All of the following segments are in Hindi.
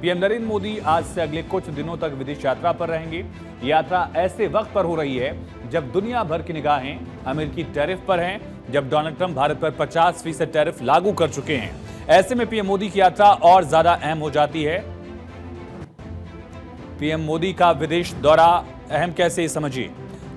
पीएम नरेंद्र मोदी आज से अगले कुछ दिनों तक विदेश यात्रा पर रहेंगे। यात्रा ऐसे वक्त पर हो रही है जब दुनिया भर की निगाहें अमेरिकी टैरिफ पर हैं, जब डोनाल्ड ट्रंप भारत पर 50% टैरिफ लागू कर चुके हैं। ऐसे में पीएम मोदी की यात्रा और ज्यादा अहम हो जाती है। पीएम मोदी का विदेश दौरा अहम कैसे, समझिए।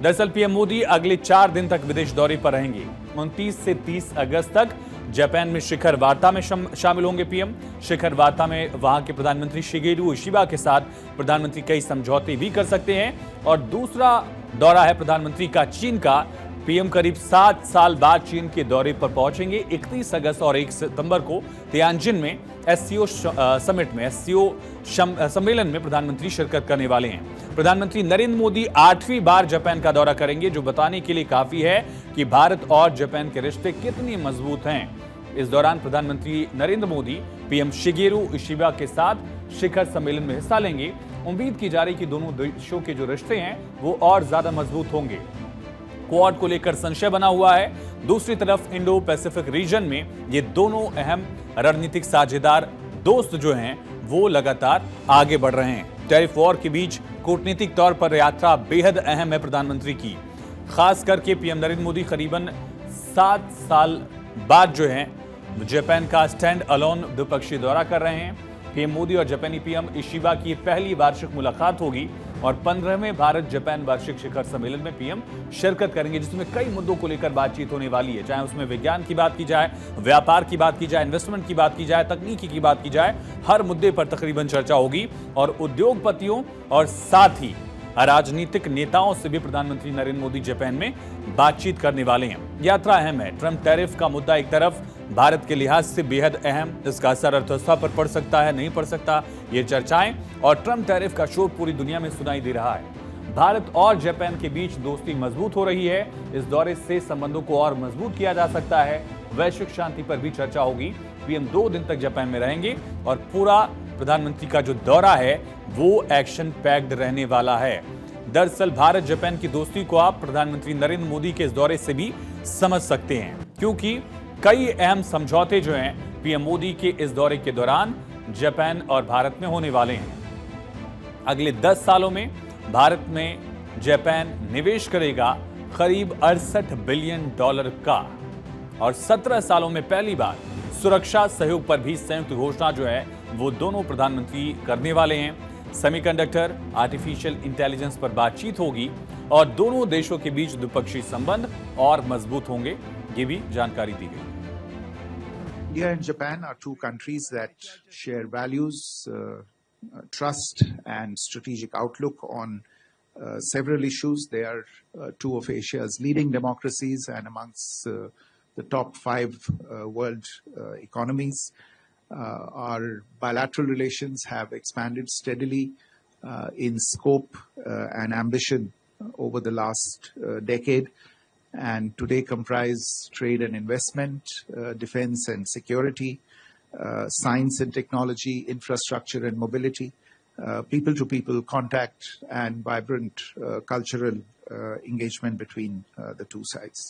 दरअसल पीएम मोदी अगले 4 दिन तक विदेश दौरे पर रहेंगे। 29 से 30 अगस्त तक जापान में शिखर वार्ता में शामिल होंगे पीएम। शिखर वार्ता में वहां के प्रधानमंत्री शिगेरू इशिबा के साथ प्रधानमंत्री कई समझौते भी कर सकते हैं। और दूसरा दौरा है प्रधानमंत्री का चीन का। पीएम करीब 7 साल बाद चीन के दौरे पर पहुंचेंगे। 31 अगस्त और 1 सितंबर को तियानजिन में एससीओ समिट में सम्मेलन में प्रधानमंत्री शिरकत करने वाले हैं। प्रधानमंत्री नरेंद्र मोदी 8वीं बार जापान का दौरा करेंगे, जो बताने के लिए काफी है कि भारत और जापान के रिश्ते कितने मजबूत हैं। इस दौरान प्रधानमंत्री Narendra Modi PM Shigeru Ishiba के साथ शिखर सम्मेलन में हिस्सा लेंगे। उम्मीद की जा रही कि दोनों देशों के जो रिश्ते हैं वो और ज्यादा मजबूत होंगे। क्वाड को लेकर संशय बना हुआ है। दूसरी तरफ इंडो पैसिफिक रीजन में ये दोनों अहम रणनीतिक साझेदार दोस्त जो हैं वो लगातार आगे बढ़ रहे हैं। टैरिफ वॉर के बीच कूटनीतिक तौर पर यात्रा बेहद अहम है प्रधानमंत्री की। खास करके पीएम नरेंद्र मोदी करीबन 7 साल बाद जो है जापान का स्टैंड अलोन द्विपक्षीय दौरा कर रहे हैं। पीएम मोदी और जापानी पीएम इशिबा की पहली वार्षिक मुलाकात होगी और 15वें भारत जापान वार्षिक शिखर सम्मेलन में पीएम शिरकत करेंगे, जिसमें कई मुद्दों को लेकर बातचीत होने वाली है। चाहे उसमें विज्ञान की बात की जाए, व्यापार की बात की जाए, इन्वेस्टमेंट की बात की जाए, तकनीकी की बात की जाए, हर मुद्दे पर तकरीबन चर्चा होगी। और उद्योगपतियों और साथ ही राजनीतिक नेताओं से भी प्रधानमंत्री नरेंद्र मोदी जापान में बातचीत करने वाले हैं। यात्रा अहम है। ट्रंप टैरिफ का मुद्दा एक तरफ, भारत के लिहाज से बेहद अहम। इसका असर अर्थव्यवस्था पर पड़ सकता है, नहीं पड़ सकता, ये चर्चाएं। और ट्रंप टैरिफ का शोर पूरी दुनिया में सुनाई दे रहा है। भारत और जापान के बीच दोस्ती मजबूत हो रही है। इस दौरे से संबंधों को और मजबूत किया जा सकता है। वैश्विक शांति पर भी चर्चा होगी। पीएम 2 दिन तक जापान में रहेंगे और पूरा प्रधानमंत्री का जो दौरा है वो एक्शन पैक्ड रहने वाला है। दरअसल भारत जापान की दोस्ती को आप प्रधानमंत्री नरेंद्र मोदी के इस दौरे से भी समझ सकते हैं, क्योंकि कई अहम समझौते जो हैं पीएम मोदी के इस दौरे के दौरान जापान और भारत में होने वाले हैं। अगले 10 सालों में भारत में जापान निवेश करेगा करीब $68 बिलियन का और 17 सालों में पहली बार सुरक्षा सहयोग पर भी संयुक्त घोषणा जो है वो दोनों प्रधानमंत्री करने वाले हैं। सेमीकंडक्टर, आर्टिफिशियल इंटेलिजेंस पर बातचीत होगी और दोनों देशों के बीच द्विपक्षीय संबंध और मजबूत होंगे, ये भी जानकारी दी गई। India and Japan are two countries that share values, trust and strategic outlook on several issues. They are two of Asia's leading democracies and amongst the top 5 world economies. Our bilateral relations have expanded steadily in scope and ambition over the last decade, and today comprise trade and investment, defense and security, science and technology, infrastructure and mobility, people-to-people contact, and vibrant cultural engagement between the two sides.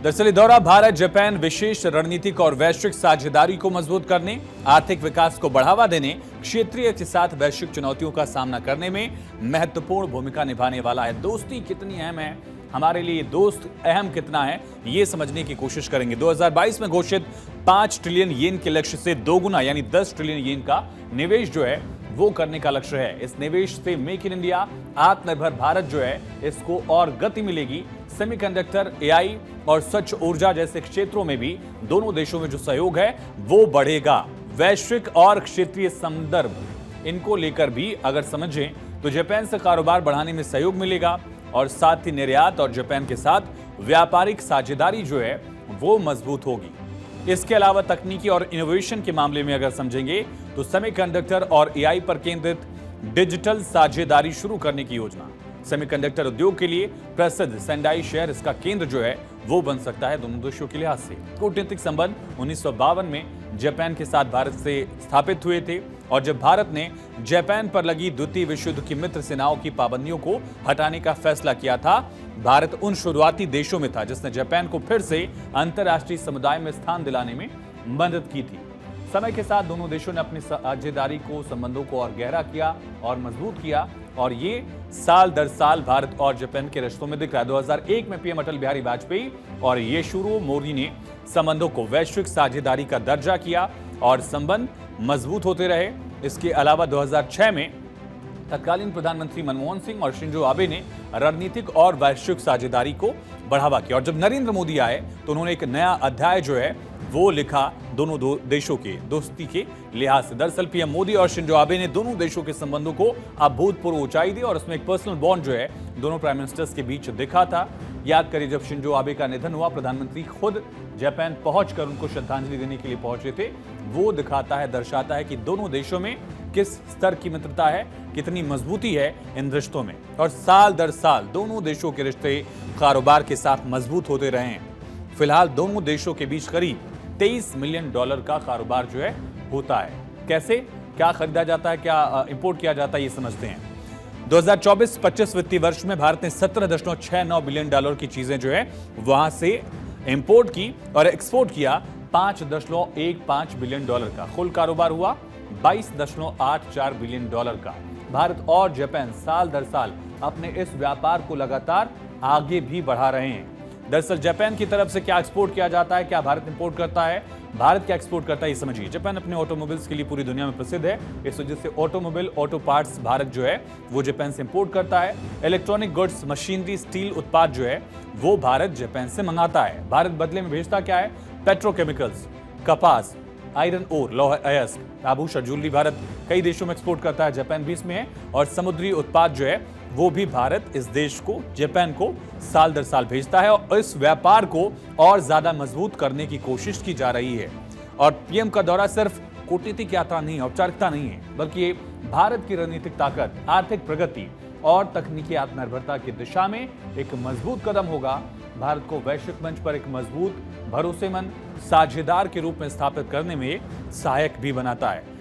दरअसल दौरा भारत जापान विशेष रणनीतिक और वैश्विक साझेदारी को मजबूत करने, आर्थिक विकास को बढ़ावा देने, क्षेत्रीय के साथ वैश्विक चुनौतियों का सामना करने में महत्वपूर्ण भूमिका निभाने वाला है। दोस्ती कितनी अहम है, हमारे लिए दोस्त अहम कितना है, ये समझने की कोशिश करेंगे। 2022 में घोषित 5 ट्रिलियन येन के लक्ष्य से 2 गुना यानी 10 ट्रिलियन येन का निवेश जो है वो करने का लक्ष्य है। इस निवेश से मेक इन इंडिया, आत्मनिर्भर भारत जो है इसको और गति मिलेगी। सेमीकंडक्टर, एआई और स्वच्छ ऊर्जा जैसे क्षेत्रों में भी दोनों देशों में जो सहयोग है वो बढ़ेगा। वैश्विक और क्षेत्रीय संदर्भ इनको लेकर भी अगर समझें तो जापान से कारोबार बढ़ाने में सहयोग मिलेगा और साथ ही निर्यात और जापान के साथ व्यापारिक साझेदारी जो है वो मजबूत होगी। इसके अलावा तकनीकी और इनोवेशन के मामले में अगर समझेंगे तो सेमीकंडक्टर और एआई पर केंद्रित डिजिटल साझेदारी शुरू करने की योजना। सेमीकंडक्टर उद्योग के लिए प्रसिद्ध सेंडाई शहर इसका केंद्र जो है वो बन सकता है दोनों देशों के लिहाज से। कूटनीतिक संबंध 1952 में जापान के साथ भारत से स्थापित हुए थे और जब भारत ने जापान पर लगी द्वितीय विश्व युद्ध की मित्र सेनाओं की पाबंदियों को हटाने का फैसला किया था, भारत उन शुरुआती देशों में था जिसने जापान को फिर से अंतर्राष्ट्रीय समुदाय में स्थान दिलाने में मदद की थी। समय के साथ दोनों देशों ने अपनी साझेदारी को, संबंधों को और गहरा किया और मजबूत किया, और ये साल दर साल भारत और जापान के रिश्तों में दिख रहा है। 2001 में पीएम अटल बिहारी वाजपेयी और येशुरो मोरी ने संबंधों को वैश्विक साझेदारी का दर्जा किया और संबंध मजबूत होते रहे। इसके अलावा 2006 में तत्कालीन प्रधानमंत्री मनमोहन सिंह और शिंजो आबे ने रणनीतिक और वैश्विक साझेदारी को बढ़ावा किया, और जब नरेंद्र मोदी आए तो उन्होंने एक नया अध्याय जो है वो लिखा दोनों देशों के दोस्ती के लिहाज से। दरअसल पीएम मोदी और शिंजो आबे ने दोनों देशों के संबंधों को अभूतपूर्व ऊंचाई दी और उसमें एक पर्सनल बॉन्ड जो है दोनों प्राइम मिनिस्टर्स के बीच दिखा था। याद करिए, जब शिंजो आबे का निधन हुआ, प्रधानमंत्री खुद जापान पहुंचकर उनको श्रद्धांजलि देने के लिए पहुंचे थे। वो दिखाता है, दर्शाता है कि दोनों देशों में किस स्तर की मित्रता है, कितनी मजबूती है इन रिश्तों में, और साल दर साल दोनों देशों के रिश्ते कारोबार के साथ मजबूत होते रहे हैं। फिलहाल दोनों देशों के बीच करीब $23 मिलियन का कारोबार जो है होता है। कैसे, क्या खरीदा जाता है, क्या इंपोर्ट किया जाता है, ये समझते हैं। 2024-25 वित्तीय वर्ष में भारत ने $17.69 बिलियन की चीजें जो है वहां से इंपोर्ट की और एक्सपोर्ट किया $5.15 बिलियन का। कुल कारोबार हुआ $22.84 बिलियन का। भारत और जापान साल दर साल अपने इस व्यापार को लगातार आगे भी बढ़ा रहे हैं। दरअसल जापान की तरफ से क्या एक्सपोर्ट किया जाता है, क्या भारत इंपोर्ट करता है, भारत क्या एक्सपोर्ट करता है, ये समझिए। जापान अपने ऑटोमोबाइल्स के लिए पूरी दुनिया में प्रसिद्ध है। इस वजह से ऑटोमोबाइल, ऑटो पार्ट्स भारत जो है वो जापान से इंपोर्ट करता है। इलेक्ट्रॉनिक गुड्स, मशीनरी, स्टील उत्पाद जो है वो भारत जापान से मंगाता है। भारत बदले में भेजता क्या है? पेट्रोकेमिकल्स, कपास, आयरन ओर, लौह अयस्क, आभूषण, ज्वेलरी भारत कई देशों में एक्सपोर्ट करता है, जापान भी इसमें है। और समुद्री उत्पाद जो है वो भी भारत इस देश को, जापान को साल दर साल भेजता है, और इस व्यापार को और ज्यादा मजबूत करने की कोशिश की जा रही है। और पीएम का दौरा सिर्फ कूटनीतिक यात्रा नहीं, औपचारिकता नहीं है, बल्कि ये भारत की रणनीतिक ताकत, आर्थिक प्रगति और तकनीकी आत्मनिर्भरता की दिशा में एक मजबूत कदम होगा। भारत को वैश्विक मंच पर एक मजबूत, भरोसेमंद साझेदार के रूप में स्थापित करने में सहायक भी बनाता है।